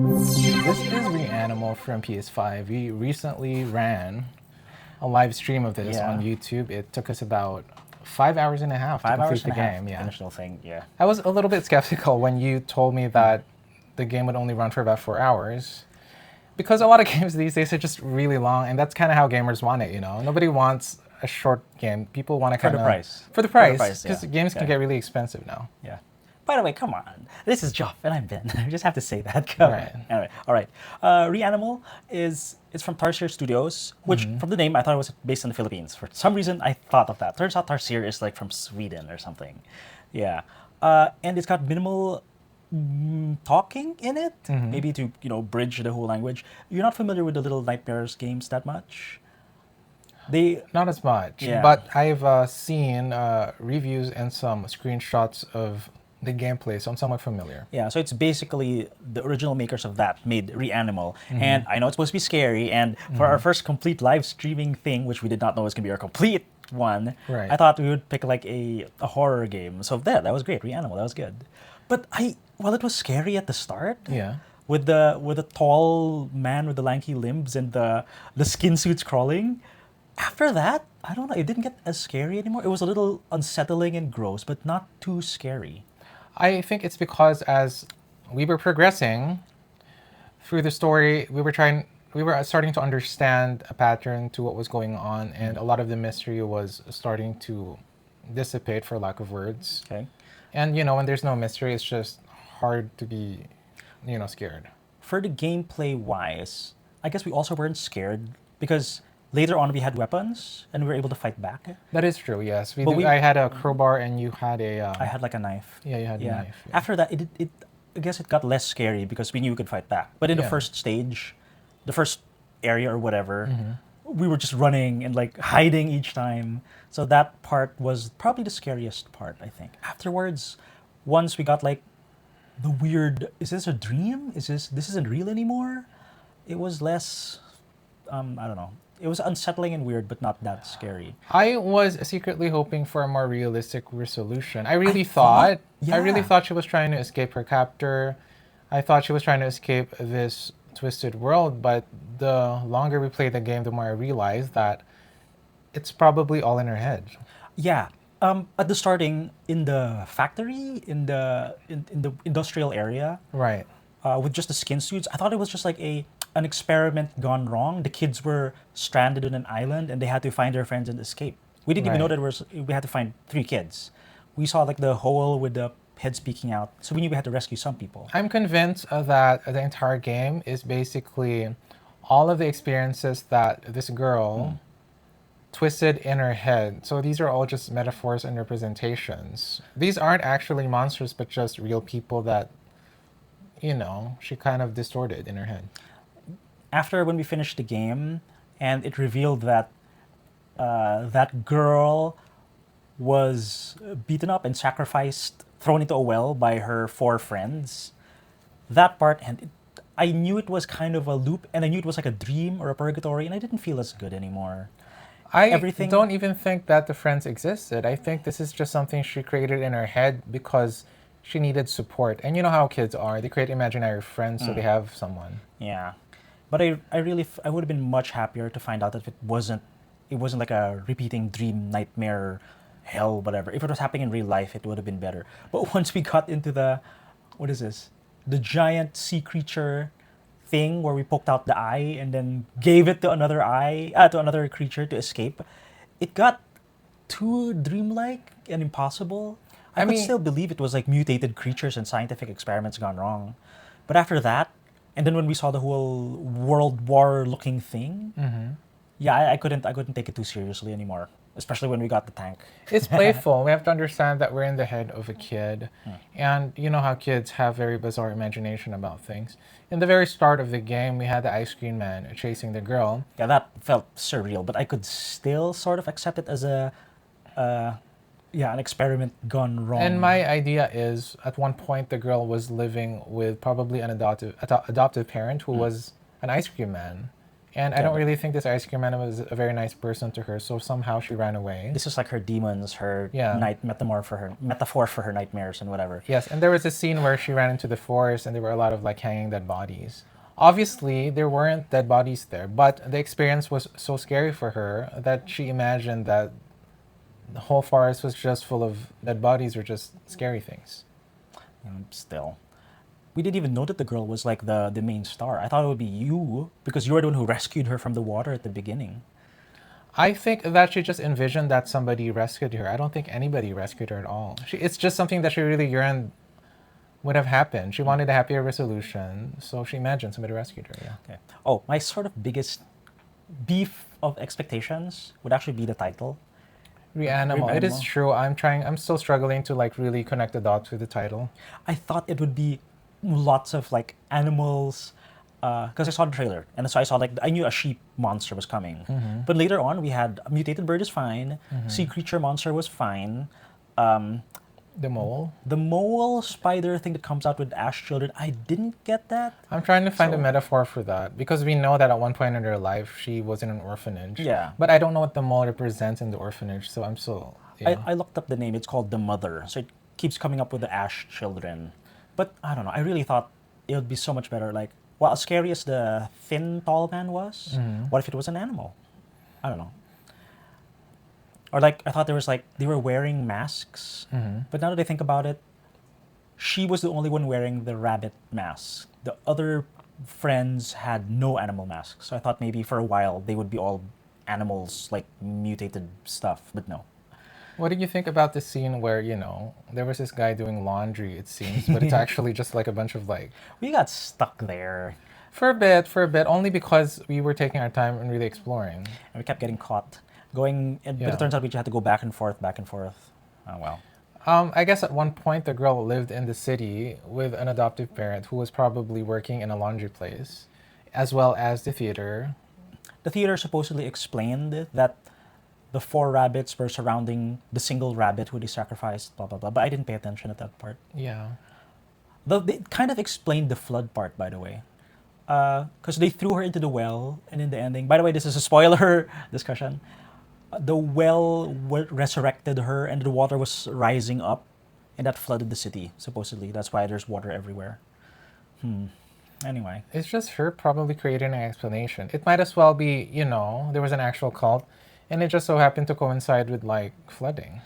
This is Reanimal from PS5. We recently ran a live stream of this Yeah. on YouTube. It took us about 5 hours and a half to 5 complete hours the and a half. game. Yeah. Finish the whole thing. Yeah. I was a little bit skeptical when you told me that the game would only run for about 4 hours. Because a lot of games these days are just really long, and that's kind of how gamers want it, you know? Nobody wants a short game. People want to For kind the of... price. For the For the price. price, Because yeah. games can Yeah. get really expensive now. Yeah. By the way, come on. This is Geoff, and I'm Ben. I just have to say that. Come Right. on. Anyway, all right. Reanimal is from Tarsier Studios, which from the name I thought it was based in the Philippines. For some reason, I thought of that. Turns out Tarsier is like from Sweden or something. Yeah. And it's got minimal talking in it, maybe to bridge the whole language. You're not familiar with the Little Nightmares games that much. They Not as much, Yeah. but I've seen reviews and some screenshots of the gameplay, so I'm somewhat familiar. Yeah, so it's basically the original makers of that made Reanimal. And I know it's supposed to be scary, and for our first complete live streaming thing, which we did not know was going to be our complete one, Right. I thought we would pick like a horror game. So that was great, Reanimal, that was good. But while it was scary at the start, Yeah. with the tall man with the lanky limbs and the skin suits crawling, after that, I don't know, it didn't get as scary anymore. It was a little unsettling and gross, but not too scary. I think it's because as we were progressing through the story, we were starting to understand a pattern to what was going on, and a lot of the mystery was starting to dissipate, for lack of words. Okay. And when there's no mystery, it's just hard to be, scared. For the gameplay wise, I guess we also weren't scared because later on we had weapons and we were able to fight back. That is true. Yes, But I had a crowbar, and you had a. I had like a knife. Yeah, you had a Yeah. knife. Yeah. After that, it I guess it got less scary because we knew we could fight back. But in the Yeah. first stage, the first area or whatever, we were just running and like hiding each time. So that part was probably the scariest part, I think. Afterwards, once we got like the weird, is this a dream? This isn't real anymore? It was less, I don't know. It was unsettling and weird, but not that scary. I was secretly hoping for a more realistic resolution. I really thought- thought yeah. she was trying to escape her captor. I thought she was trying to escape this twisted world, but the longer we played the game, the more I realized that it's probably all in her head. Yeah. At the starting, in the factory, in the industrial area, Right. with just the skin suits, I thought it was just like an experiment gone wrong. The kids were stranded on an island and they had to find their friends and escape. We didn't even know Right. that we had to find 3 kids. We saw like the hole with the head speaking out, so we knew we had to rescue some people. I'm convinced that the entire game is basically all of the experiences that this girl twisted in her head. So these are all just metaphors and representations. These aren't actually monsters, but just real people that, she kind of distorted in her head. After when we finished the game and it revealed that that girl was beaten up and sacrificed, thrown into a well by her 4 friends, that part, and I knew it was kind of a loop, and I knew it was like a dream or a purgatory, and I didn't feel as good anymore. I Everything- don't even think that the friends existed. I think this is just something she created in her head because she needed support. And you know how kids are. They create imaginary friends so they have someone. Yeah, but I would have been much happier to find out that it wasn't like a repeating dream, nightmare, hell, whatever. If it was happening in real life, it would have been better. But once we got into what is this? The giant sea creature thing where we poked out the eye and then gave it to another creature to escape, it got too dreamlike and impossible. I could mean- still believe it was like mutated creatures and scientific experiments gone wrong. But after that, and then when we saw the whole World War looking thing, yeah, I couldn't take it too seriously anymore. Especially when we got the tank. It's playful. We have to understand that we're in the head of a kid. And you know how kids have very bizarre imagination about things. In the very start of the game, we had the ice cream man chasing the girl. Yeah, that felt surreal, but I could still sort of accept it as an experiment gone wrong. And my idea is, at one point, the girl was living with probably an adoptive parent who was an ice cream man. And I don't Got it. really think this ice cream man was a very nice person to her, so somehow she ran away. This is like her demons, her Yeah. metaphor for her nightmares and whatever. Yes, and there was a scene where she ran into the forest and there were a lot of like hanging dead bodies. Obviously, there weren't dead bodies there, but the experience was so scary for her that she imagined that the whole forest was just full of dead bodies or just scary things. Still. We didn't even know that the girl was like the main star. I thought it would be you because you were the one who rescued her from the water at the beginning. I think that she just envisioned that somebody rescued her. I don't think anybody rescued her at all. It's just something that she really yearned would have happened. She wanted a happier resolution, so she imagined somebody rescued her. Yeah. Okay. Oh, my sort of biggest beef of expectations would actually be the title. Reanimal. It is Reanimal. true. I'm still struggling to like really connect the dots with the title. I thought it would be lots of like animals, because I saw the trailer and so I saw like I knew a sheep monster was coming, but later on we had a mutated bird is fine, sea creature monster was fine, The mole. the mole spider thing that comes out with Ash children. I didn't get that. I'm trying to find a So- metaphor for that because we know that at one point in her life she was in an orphanage. Yeah. But I don't know what the mole represents in the orphanage, so I'm still. Yeah. I looked up the name. It's called the Mother, so it keeps coming up with the Ash children. But I don't know. I really thought it would be so much better. Like, well, as scary as the thin tall man was, what if it was an animal? I don't know. Or like I thought there was like they were wearing masks, but now that I think about it, she was the only one wearing the rabbit mask. The other friends had no animal masks. So I thought maybe for a while they would be all animals, like mutated stuff, but no. What did you think about the scene where, there was this guy doing laundry, it seems, but it's actually just like a bunch of like. We got stuck there For a bit, only because we were taking our time and really exploring. and we kept getting caught. But Yeah. it turns out we just had to go back and forth, back and forth. Oh well. I guess at one point the girl lived in the city with an adoptive parent who was probably working in a laundry place, as well as the theater. The theater supposedly explained that the 4 rabbits were surrounding the single rabbit who they sacrificed, blah blah blah. But I didn't pay attention at that part. Yeah. Though they kind of explained the flood part, by the way. Because they threw her into the well, and in the ending, by the way, this is a spoiler discussion. The well resurrected her, and the water was rising up, and that flooded the city. Supposedly, that's why there's water everywhere. Anyway, It's just her probably creating an explanation. It might as well be, there was an actual cult, and it just so happened to coincide with like flooding.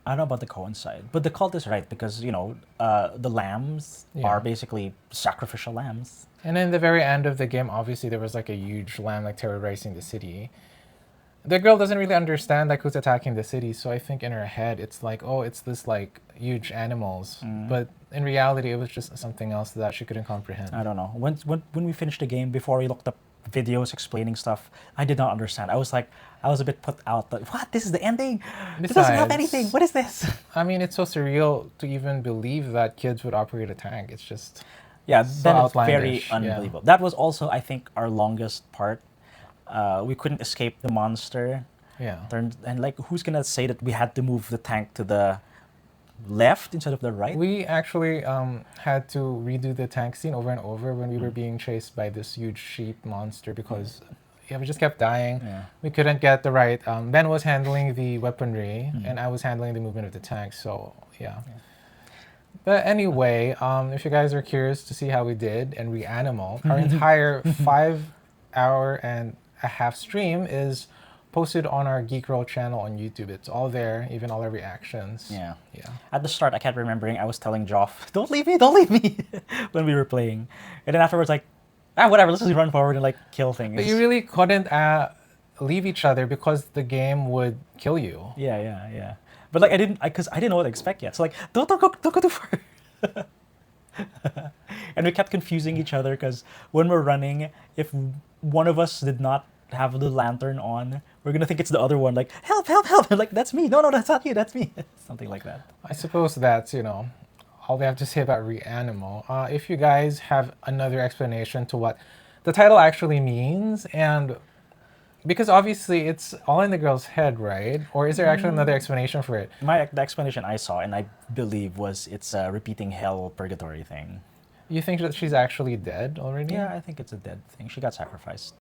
I don't know about the coincide, but the cult is right because the lambs Yeah. are basically sacrificial lambs. And in the very end of the game, obviously there was like a huge lamb like terrorizing the city. The girl doesn't really understand like who's attacking the city, so I think in her head it's like, oh, it's this like huge animals. But in reality, it was just something else that she couldn't comprehend. I don't know. When we finished the game, before we looked up videos explaining stuff, I did not understand. I was a bit put out. Like, what? This is the ending? This doesn't have Besides- anything. What is this? I mean, it's so surreal to even believe that kids would operate a tank. It's just Yeah, So then it's very outlandish, yeah. unbelievable. That was also, I think, our longest part. We couldn't escape the monster. yeah. And like, who's gonna say that we had to move the tank to the left instead of the right? We actually had to redo the tank scene over and over when we were being chased by this huge sheep monster because we just kept dying. Yeah. We couldn't get the right. Ben was handling the weaponry and I was handling the movement of the tank. So yeah. But anyway, if you guys are curious to see how we did in Reanimal, our entire 5-hour-and-a-half stream is posted on our Geek Roll channel on YouTube. It's all there, even all our reactions. Yeah. Yeah. At the start, I kept remembering I was telling Geoff, "Don't leave me," when we were playing, and then afterwards, like, whatever, let's just run forward and like kill things. But you really couldn't leave each other because the game would kill you. Yeah. But like, because I didn't know what to expect yet. So like, don't go too far. And we kept confusing each other because when we're running, if one of us did not have the lantern on, we're gonna think it's the other one. Like, help! And like, that's me. No, that's not you. That's me. Something like that. I suppose that's, all we have to say about Reanimal. If you guys have another explanation to what the title actually means, and because obviously it's all in the girl's head, right? Or is there actually another explanation for it? The explanation I saw, and I believe, was it's a repeating hell purgatory thing. You think that she's actually dead already? Yeah, I think it's a dead thing. She got sacrificed.